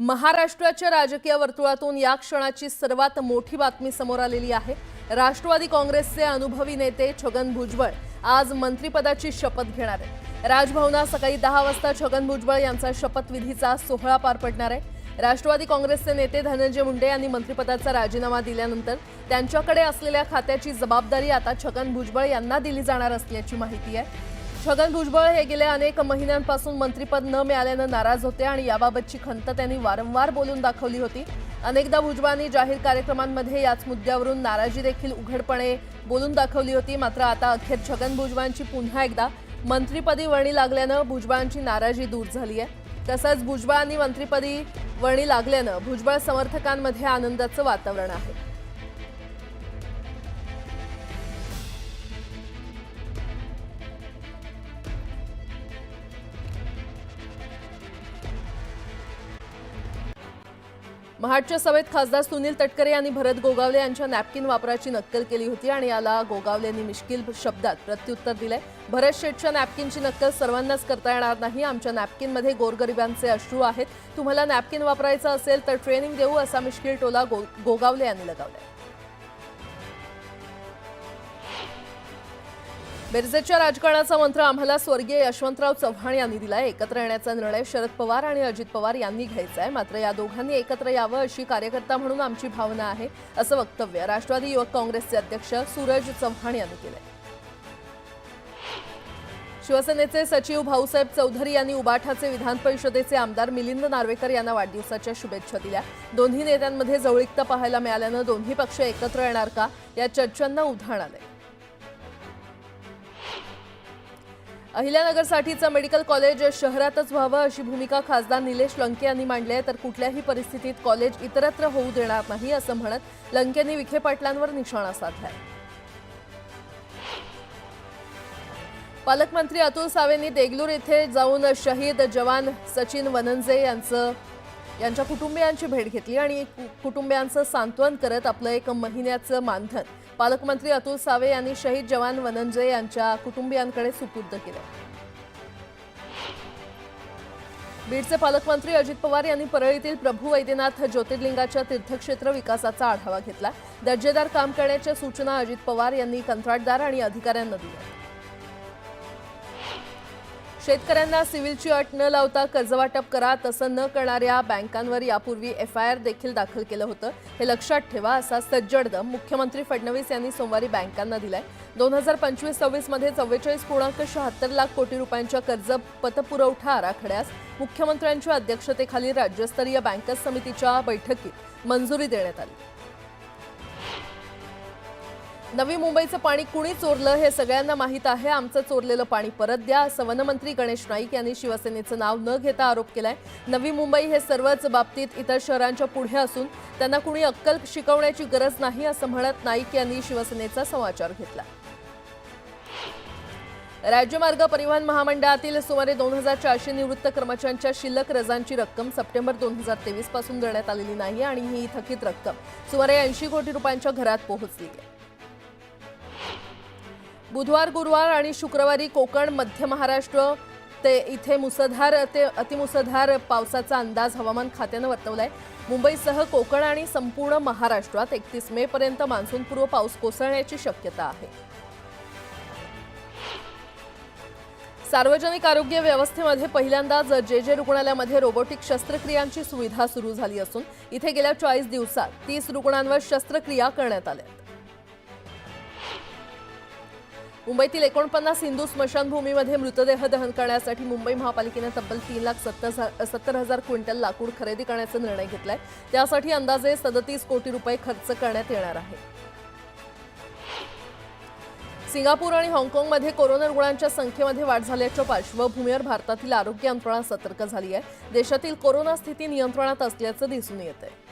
महाराष्ट्राच्या राजकीय वर्तुळातून या क्षणाची सर्वात मोठी बातमी समोर आलेली आहे। राष्ट्रवादी काँग्रेसचे अनुभवी नेते छगन भुजबळ आज मंत्रिपदाची शपथ घेणार आहेत। राजभवनात सकाळी 10 वाजता छगन भुजबळ यांचा शपथविधीचा सोहळा पार पडणार आहे। राष्ट्रवादी काँग्रेसचे नेते धनंजय मुंडे यांनी मंत्रिपदाचा राजीनामा दिल्यानंतर त्यांच्याकडे असलेल्या खात्याची जबाबदारी आता छगन भुजबळ यांना दिली जाणार असल्याची माहिती आहे। छगन भुजबळ हे गेल्या अनेक महिन्यांपासून मंत्रिपद न मिळाल्याने नाराज होते आणि याबाबतची खंत त्यांनी वारंवार बोलून दाखवली होती। अनेकदा भुजबळांनी जाहीर कार्यक्रमांमध्ये याच मुद्द्यावरून नाराजी देखील उघडपणे बोलून दाखवली होती। मात्र आता अखेर छगन भुजबळांची पुन्हा एकदा मंत्रिपदी वर्णी लागल्याने भुजबळांची नाराजी दूर झाली आहे। तसंच भुजबळांनी मंत्रिपदी वर्णी लागल्याने भुजबळ समर्थकांमध्ये आनंदाचं वातावरण आहे। महाडच्या सभेत खासदार सुनील तटकरे यांनी भरत गोगावले यांच्या नॅपकिन वापराची नक्कल केली होती आणि याला गोगावलेंनी मिश्किल शब्दात प्रत्युत्तर दिले। भरत शेठच्या नॅपकिनची नक्कल सर्वांनाच करता येणार नाही। आमच्या नॅपकिनमध्ये गोरगरिबांचे अश्रू आहेत। तुम्हाला नॅपकिन वापरायचं असेल तर ट्रेनिंग देऊ असा मिश्किल टोला गोगावले यांनी लगावला। बेरजेच्या राजकारणाचा मंत्र आम्हाला स्वर्गीय यशवंतराव चव्हाण यांनी दिलाय। एकत्र येण्याचा निर्णय शरद पवार आणि अजित पवार यांनी घ्यायचा आहे। मात्र या दोघांनी एकत्र यावं अशी कार्यकर्ता म्हणून आमची भावना आहे असं वक्तव्य राष्ट्रवादी युवक काँग्रेसचे अध्यक्ष सूरज चव्हाण यांनी केलंय। शिवसेनेचे सचिव भाऊसाहेब चौधरी यांनी उबाठाचे विधान परिषदेचे आमदार मिलिंद नार्वेकर यांना वाढदिवसाच्या शुभेच्छा दिल्या। दोन्ही नेत्यांमध्ये जवळीकता पाहायला मिळाल्याने दोन्ही पक्ष एकत्र येणार का या चर्चांना उधाण आले। अहिल्यानगरसाठीचं मेडिकल कॉलेज शहरातच व्हावं अशी भूमिका खासदार निलेश लंके यांनी मांडली आहे। तर कुठल्याही परिस्थितीत कॉलेज इतरत्र होऊ देणार नाही असं म्हणत लंकेंनी विखे पाटलांवर निशाणा साधलाय। पालकमंत्री अतुल सावेंनी देगलूर येथे जाऊन शहीद जवान सचिन वनंजे यांच्या कुटुंबियांची भेट घेतली आणि कुटुंबियांचं सांत्वन करत आपलं 1 महिन्याचं मानधन पालकमंत्री अतुल सावे यांनी शहीद जवान वनंजे यांच्या कुटुंबियांकडे सुपूर्द केलं। बीडचे पालकमंत्री अजित पवार यांनी परळीतील प्रभू वैद्यनाथ ज्योतिर्लिंगाच्या तीर्थक्षेत्र विकासाचा आढावा घेतला। दर्जेदार काम करण्याच्या सूचना अजित पवार यांनी कंत्राटदार आणि अधिकाऱ्यांना दिल्या। शेतकऱ्यांना सिव्हिलची अट न लावता कर्जवाटप करा तसं न करणाऱ्या बँकांवर यापूर्वी FIR देखील दाखल केलं होतं। हे लक्षात ठेवा असा सज्जड दम मुख्यमंत्री फडणवीस यांनी सोमवारी बँकांना दिलाय। 2025-26 मध्ये 44.76 लाख कोटी रुपयांच्या कर्ज पतपुरवठा आराखड्यास मुख्यमंत्र्यांच्या अध्यक्षतेखाली राज्यस्तरीय बँकर्स समितीच्या बैठकीत मंजुरी देण्यात आली। नवी मुंबईचं पाणी कुणी चोरलं हे सगळ्यांना माहीत आहे। आमचं चोरलेलं पाणी परत द्या असं वनमंत्री गणेश नाईक यांनी शिवसेनेचं नाव न घेता आरोप केलाय। नवी मुंबई हे सर्वच बाबतीत इतर शहरांच्या पुढे असून त्यांना कुणी अक्कल शिकवण्याची गरज नाही असं म्हणत नाईक यांनी शिवसेनेचा समाचार घेतला। राज्यमार्ग परिवहन महामंडळातील सुमारे 2400 निवृत्त कर्मचाऱ्यांच्या शिल्लक रजांची रक्कम सप्टेंबर 2023 पासून देण्यात आलेली नाही आणि ही थकीत रक्कम सुमारे 80 कोटी रुपयांच्या घरात पोहोचली आहे। बुधवार गुरुवार आणि शुक्रवारी कोकण मध्य महाराष्ट्र ते इथे मुसळधार ते अतिमुसळधार पावसाचा अंदाज हवामान खात्याने वर्तवलाय। मुंबईसह कोकण आणि संपूर्ण महाराष्ट्रात 31 मे पर्यंत मान्सूनपूर्व पाऊस कोसळण्याची शक्यता आहे। सार्वजनिक आरोग्य व्यवस्थेमध्ये पहिल्यांदाच जे रुग्णालयामध्ये रोबोटिक शस्त्रक्रियांची सुविधा सुरू झाली असून इथे गेल्या 40 दिवसात 30 रुग्णांवर शस्त्रक्रिया करण्यात आल्या। मुंबईतील 49 हिंदू स्मशानभूमीमध्ये मृतदेह दहन करण्यासाठी मुंबई महापालिकेने तब्बल 3,70,000 क्विंटल लाकूड खरेदी करण्याचा निर्णय घेतलाय। त्यासाठी अंदाजे 37 कोटी रुपये खर्च करण्यात येणार आहे। सिंगापूर आणि हाँगकाँगमध्ये कोरोना रुग्णांच्या संख्येमध्ये वाढ झाल्याच्या पार्श्वभूमीवर भारतातील आरोग्य यंत्रणा सतर्क झाली आहे। देशातील कोरोना स्थिती नियंत्रणात असल्याचं दिसून येतंय।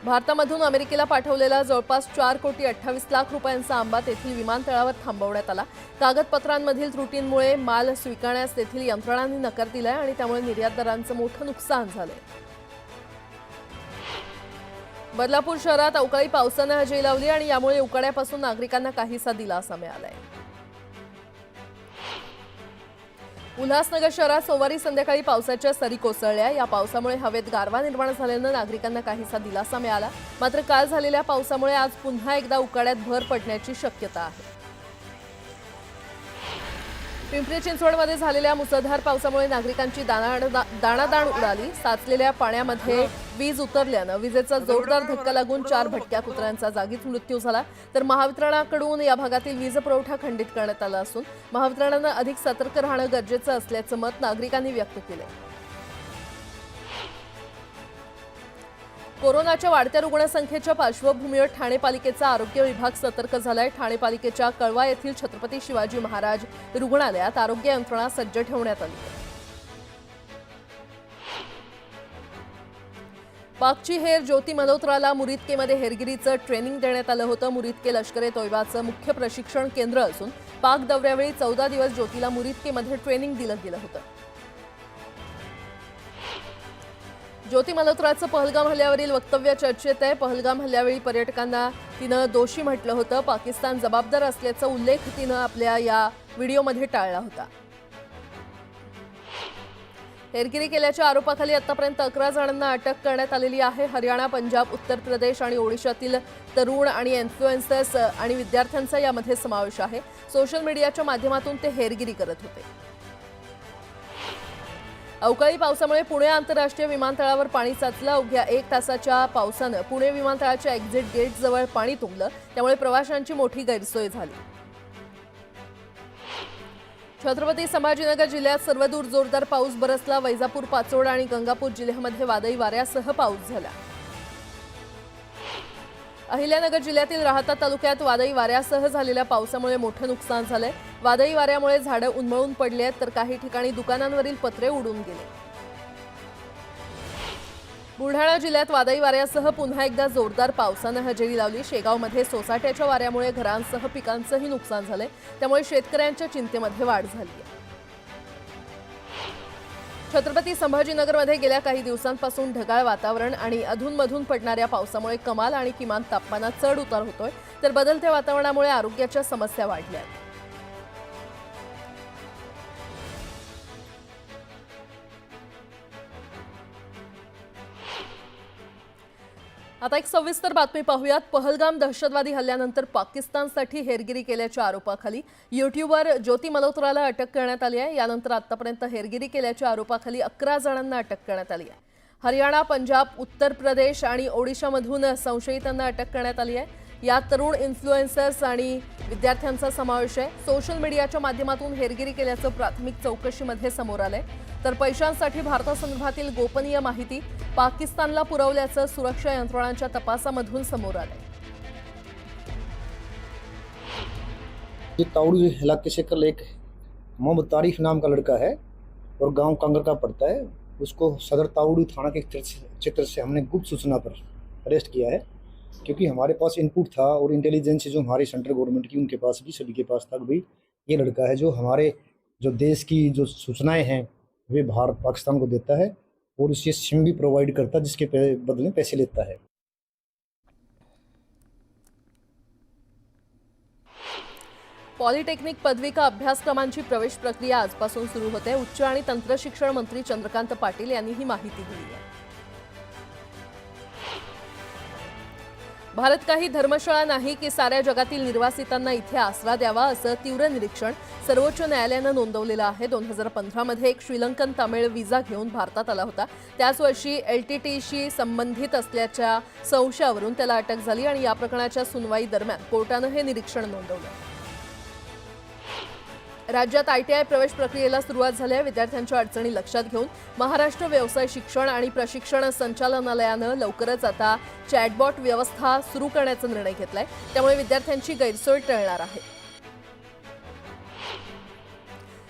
भारतामधून अमेरिकेला पाठवलेला जवळपास 4,28 लाख रुपयांचा आंबा तेथील विमानतळावर थांबवण्यात आला। कागदपत्रांमधील त्रुटींमुळे माल स्वीकारण्यास तेथील यंत्रणांनी नकार दिलाय आणि त्यामुळे निर्यातदारांचं मोठं नुकसान झालंय। बदलापूर शहरात अवकाळी पावसाने हजेरी लावली आणि यामुळे उकाड्यापासून नागरिकांना काहीसा दिलासा मिळालाय। उल्हासनगर शहरात सोमवारी संध्याकाळी पावसाच्या सरी कोसळल्या। या पावसामुळे हवेत गारवा निर्माण झाल्यानं नागरिकांना काहीसा दिलासा मिळाला। मात्र काल झालेल्या पावसामुळे आज पुन्हा एकदा उकाड्यात भर पडण्याची शक्यता आहे। पिंपरी चिंचवडमध्ये झालेल्या मुसळधार पावसामुळे नागरिकांची दाणादाण उडाली। साचलेल्या पाण्यामध्ये वीज उतरल्यानं विजेचा जोरदार धक्का लागून 4 भटक्या कुत्र्यांचा जागीच मृत्यू झाला। तर महावितरणाकडून या भागातील वीज पुरवठा खंडित करण्यात आला असून महावितरणानं अधिक सतर्क राहणं गरजेचं असल्याचं मत नागरिकांनी व्यक्त केलंय। कोरोनाच्या वाढत्या रुग्णसंख्येच्या पार्श्वभूमीवर ठाणे पालिकेचा आरोग्य विभाग सतर्क झालाय। ठाणे पालिकेच्या कळवा येथील छत्रपती शिवाजी महाराज रुग्णालयात आरोग्य यंत्रणा सज्ज ठेवण्यात आली आहे। पाकची हेर ज्योती मल्होत्राला मुरिदकेमध्ये हेरगिरीचं ट्रेनिंग देण्यात आलं होतं। मुरिदके लष्कर-ए-तोयबाचं मुख्य प्रशिक्षण केंद्र असून पाक दौऱ्यावेळी 14 दिवस ज्योतीला मुरिदकेमध्ये ट्रेनिंग दिलं गेलं होतं। ज्योती मल्होत्राचं पहलगाम हल्ल्यावरील वक्तव्य चर्चेत आहे। पहलगाम हल्ल्यावेळी पर्यटकांना तिनं दोषी म्हटलं होतं। पाकिस्तान जबाबदार असल्याचा उल्लेख तिनं आपल्या या व्हिडिओमध्ये टाळला होता। हेरगिरी केल्याच्या आरोपाखाली आतापर्यंत 11 जणांना अटक करण्यात आलेली आहे। हरियाणा, पंजाब, उत्तर प्रदेश आणि ओडिशातील तरुण आणि इन्फ्लुएन्सर्स आणि विद्यार्थ्यांचा यामध्ये समावेश आहे। सोशल मीडियाच्या माध्यमातून ते हेरगिरी करत होते। अवकाळी पावसामुळे पुणे आंतरराष्ट्रीय विमानतळावर पाणी साचलं। अवघ्या 1 तासाच्या पावसानं पुणे विमानतळाच्या एक्झिट गेटजवळ पाणी तुंबलं, त्यामुळे प्रवाशांची मोठी गैरसोय झाली। छत्रपती संभाजीनगर जिल्ह्यात सर्वदूर जोरदार पाऊस बरसला। वैजापूर, पाचोड आणि गंगापूर जिल्ह्यामध्ये वादळी वाऱ्यासह पाऊस झाला। अहिल्यानगर जिल्ह्यातील राहाता तालुक्यात वादळी वाऱ्यासह झालेल्या पावसामुळे मोठं नुकसान झालंय। वादळी वाऱ्यामुळे झाडं उन्मळून पडली आहेत, तर काही ठिकाणी दुकानांवरील पत्रे उडून गेले। बुलढाणा जिल्ह्यात वादळी वाऱ्यासह पुन्हा एकदा जोरदार पावसानं हजेरी लावली। शेगावमध्ये सोसाट्याच्या वाऱ्यामुळे घरांसह पिकांचंही नुकसान झालंय, त्यामुळे शेतकऱ्यांच्या चिंतेमध्ये वाढ झाली आहे। छत्रपती संभाजीनगरमध्ये गेल्या काही दिवसांपासून ढगाळ वातावरण आणि अधूनमधून पडणाऱ्या पावसामुळे कमाल आणि किमान तापमानात चढ उतार होतोय, तर बदलत्या वातावरणामुळे आरोग्याच्या समस्या वाढल्या आहेत। आता एक सविस्तर बातमी पाहूयात। पहलगाम दहशतवादी हल्ल्यानंतर पाकिस्तानसाठी हेरगिरी केल्याच्या आरोपाखाली यूट्यूबर ज्योती मल्होत्राला अटक करण्यात आली आहे। यानंतर आतापर्यंत हेरगिरी केल्याच्या आरोपाखाली 11 जणांना अटक करण्यात आली आहे। हरियाणा, पंजाब, उत्तर प्रदेश आणि ओडिशामधून संशयितांना अटक करण्यात आली आहे। यात तरुण इन्फ्लुएन्सर्स आणि विद्यार्थ्यांचा समावेश आहे। सोशल मीडियाच्या माध्यमातून हेरगिरी केल्याचं प्राथमिक चौकशीमध्ये समोर आलंय, तर पैशांसाठी भारतासंदर्भातील गोपनीय माहिती पाकिस्तानला पुरवल्याचं सुरक्षा यंत्रणांच्या तपासामधून समोर आलंय। ये ताउड़ी इलाके से कल एक मोहम्मद तारिक नाम का लड़का है और गांव कांगर का पड़ता है। उसको सदर ताउड़ी थाना के क्षेत्र से हमने गुप्त सूचना पर अरेस्ट किया है, क्योंकि हमारे पास इनपुट था और इंटेलिजेंस जो हमारी सेंट्रल गवर्नमेंट की उनके पास भी सभी के पास था भाई ये लड़का है जो हमारे जो देश की जो सूचनाएं हैं वे भारत पाकिस्तान को देता है और उसे सिम भी प्रोवाइड करता है, जिसके बदले पैसे लेता है। पॉलिटेक्निक पदविका अभ्यासक्रमांची प्रवेश प्रक्रिया आजपासून सुरू होते। उच्च आणि तंत्र शिक्षण मंत्री चंद्रकांत पाटील यांनी ही माहिती दिली आहे। भारत काही धर्मशाळा नाही की साऱ्या जगातील निर्वासितांना इथे आसरा द्यावा, असं तीव्र निरीक्षण सर्वोच्च न्यायालयानं नोंदवलेलं आहे। 2015 मध्ये एक श्रीलंकन तमिळ व्हिसा घेऊन भारतात आला होता। त्याच वर्षी LTTशी संबंधित असल्याच्या संशयावरून त्याला अटक झाली आणि या प्रकरणाच्या सुनवाई दरम्यान कोर्टानं हे निरीक्षण नोंदवलं। राज्यात ITI प्रवेश प्रक्रियेला सुरुवात झाली आहे। विद्यार्थ्यांच्या अडचणी लक्षात घेऊन महाराष्ट्र व्यवसाय शिक्षण आणि प्रशिक्षण संचालनालयानं लवकरच आता चॅटबॉट व्यवस्था सुरू करण्याचा निर्णय घेतलाय, त्यामुळे विद्यार्थ्यांची गैरसोय टळणार आहे।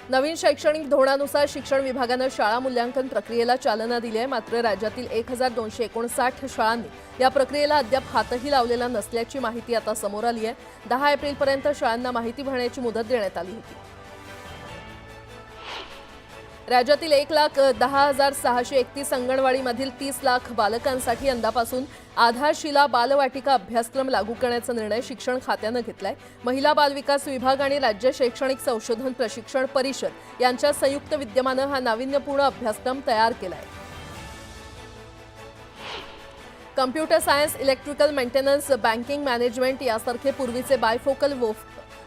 नवीन शैक्षणिक धोरणानुसार शिक्षण विभागानं शाळा मूल्यांकन प्रक्रियेला चालना दिली आहे। मात्र राज्यातील 1259 शाळांनी या प्रक्रियेला अद्याप हातही लावलेला नसल्याची माहिती आता समोर आली आहे। 10 एप्रिलपर्यंत शाळांना माहिती भरण्याची मुदत देण्यात आली होती। राज्यातील 1,10,631 अंगणवाडीमधील 30 लाख बालकांसाठी यंदापासून आधारशिला बालवाटिका अभ्यासक्रम लागू करण्याचा निर्णय शिक्षण खात्यानं घेतलाय. महिला बाल विकास विभाग आणि राज्य शैक्षणिक संशोधन प्रशिक्षण परिषद यांच्या संयुक्त विद्यमानं हा नाविन्यपूर्ण अभ्यासक्रम तयार केलाय. Computer science, electrical maintenance, banking management यासारखे पूर्वीचे बायफोकल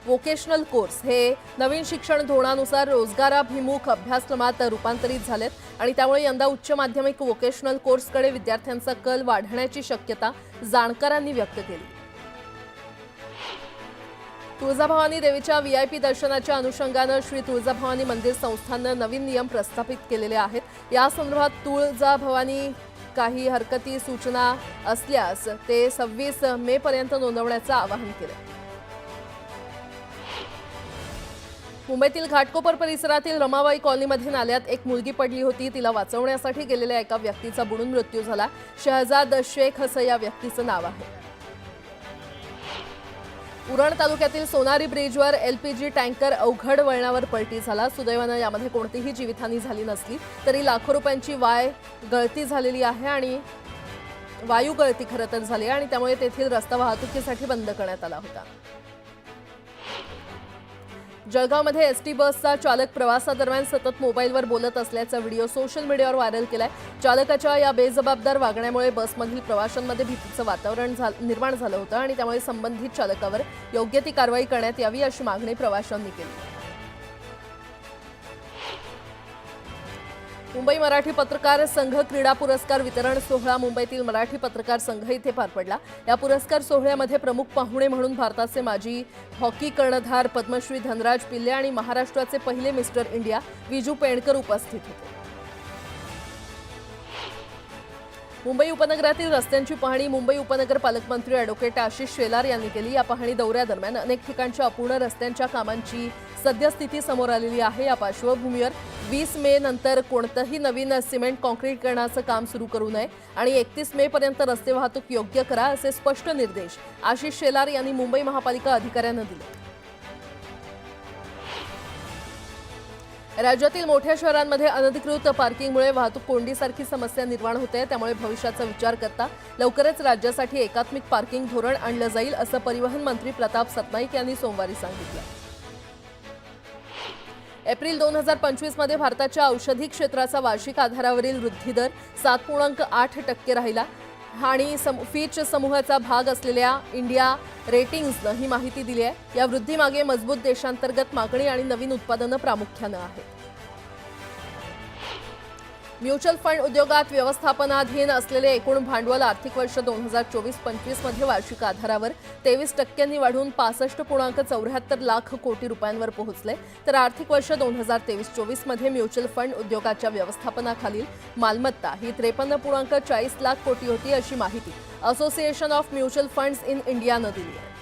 वोकेशनल कोर्स हे नवीन शिक्षण धोरणानुसार रोजगाराभिमुख अभ्यासक्रमात रूपांतरित झालेत आणि त्यामुळे यंदा उच्च माध्यमिक वोकेशनल कोर्सकडे विद्यार्थ्यांचा कल वाढण्याची शक्यता जाणकारांनी व्यक्त केली. तुळजाभवानी देवीच्या VIP दर्शनाच्या अनुषंगानं श्री तुळजाभवानी मंदिर संस्थाननं नवीन नियम प्रस्थापित केलेले आहेत. या संदर्भात तुळजाभवानी काही हरकती सूचना असल्यास ते 26 मे पर्यंत नोंदवण्याचं आवाहन केलं. मुंबईतील घाटकोपर परिसरातील रमाबाई कॉलनीमध्ये नाल्यात एक मुलगी पडली होती. तिला वाचवण्यासाठी गेलेल्या एका व्यक्तीचा बुडून मृत्यू झाला. शहजाद शेख असं या व्यक्तीचं नाव आहे. उरण तालुक्यातील सोनारी ब्रिजवर LPG टँकर अवघड वळणावर पलटी झाला. सुदैवानं यामध्ये कोणतीही जीवितहानी झाली नसली तरी लाखो रुपयांची गळती झालेली आहे आणि वायू गळती खरं तर झाली आणि त्यामुळे तेथील रस्ता वाहतुकीसाठी बंद करण्यात आला होता. जळगावमध्ये ST बसचा चालक प्रवासादरम्यान सतत मोबाईलवर बोलत असल्याचा व्हिडिओ सोशल मीडियावर व्हायरल केलाय. चालकाच्या या बेजबाबदार वागण्यामुळे बसमधील प्रवाशांमध्ये भीतीचं वातावरण निर्माण झालं होतं आणि त्यामुळे संबंधित चालकावर योग्य ती कारवाई करण्यात यावी अशी मागणी प्रवाशांनी केली. मुंबई मराठी पत्रकार संघ क्रीडा पुरस्कार वितरण सोहळा मुंबईतील मराठी पत्रकार संघ इथे पार पडला. या पुरस्कार सोहळ्यामध्ये प्रमुख पाहुणे म्हणून भारताचे माजी हॉकी कर्णधार पद्मश्री धनराज पिल्ले आणि महाराष्ट्राचे पहिले मिस्टर इंडिया विजू पेंडकर उपस्थित होते. मुंबई उपनगरातील रस्त्यांची पाहणी मुंबई उपनगर पालकमंत्री ॲडव्होकेट आशिष शेलार यांनी केली. या पाहणी दौऱ्यादरम्यान अनेक ठिकाणच्या अपूर्ण रस्त्यांच्या कामांची सद्यस्थिती समोर आलेली आहे. या पार्श्वभूमीवर 20 मे नंतर कोणतंही नवीन सिमेंट काँक्रीटीकरणाचं काम सुरू करू नये आणि 31 मे पर्यंत रस्ते वाहतूक योग्य करा असे स्पष्ट निर्देश आशिष शेलार यांनी मुंबई महापालिका अधिकाऱ्यांना दिले. राज्यातील मोठ्या शहरांमध्ये अनधिकृत पार्किंगमुळे वाहतूक कोंडीसारखी समस्या निर्माण होते. त्यामुळे भविष्याचा विचार करता लवकरच राज्यासाठी एकात्मिक पार्किंग धोरण आणलं जाईल असं परिवहन मंत्री प्रताप सरनाईक यांनी सोमवारी सांगितलं. एप्रिल 2025 मध्ये भारताच्या औषधी क्षेत्राचा वार्षिक आधारावरील वृद्धिदर 7.8% राहिला आणि फिच समूहाचा भाग असलेल्या इंडिया रेटिंग्सनं ही माहिती दिली आहे. या वृद्धीमागे मजबूत देशांतर्गत मागणी आणि नवीन उत्पादनं प्रामुख्यानं आहेत. म्युच्युअल फंड उद्योगात व्यवस्थापनाधीन असलेले एकूण भांडवल आर्थिक वर्ष 2024-25 मध्ये वार्षिक आधारावर 23% वाढून 65.74 लाख कोटी रुपयांवर पोहोचले. तर आर्थिक वर्ष 2023-24 मध्ये म्युच्युअल फंड उद्योगाच्या व्यवस्थापनाखालील मालमत्ता ही 53.40 लाख कोटी होती अशी माहिती association of mutual funds in इंडियानं दिली आहे.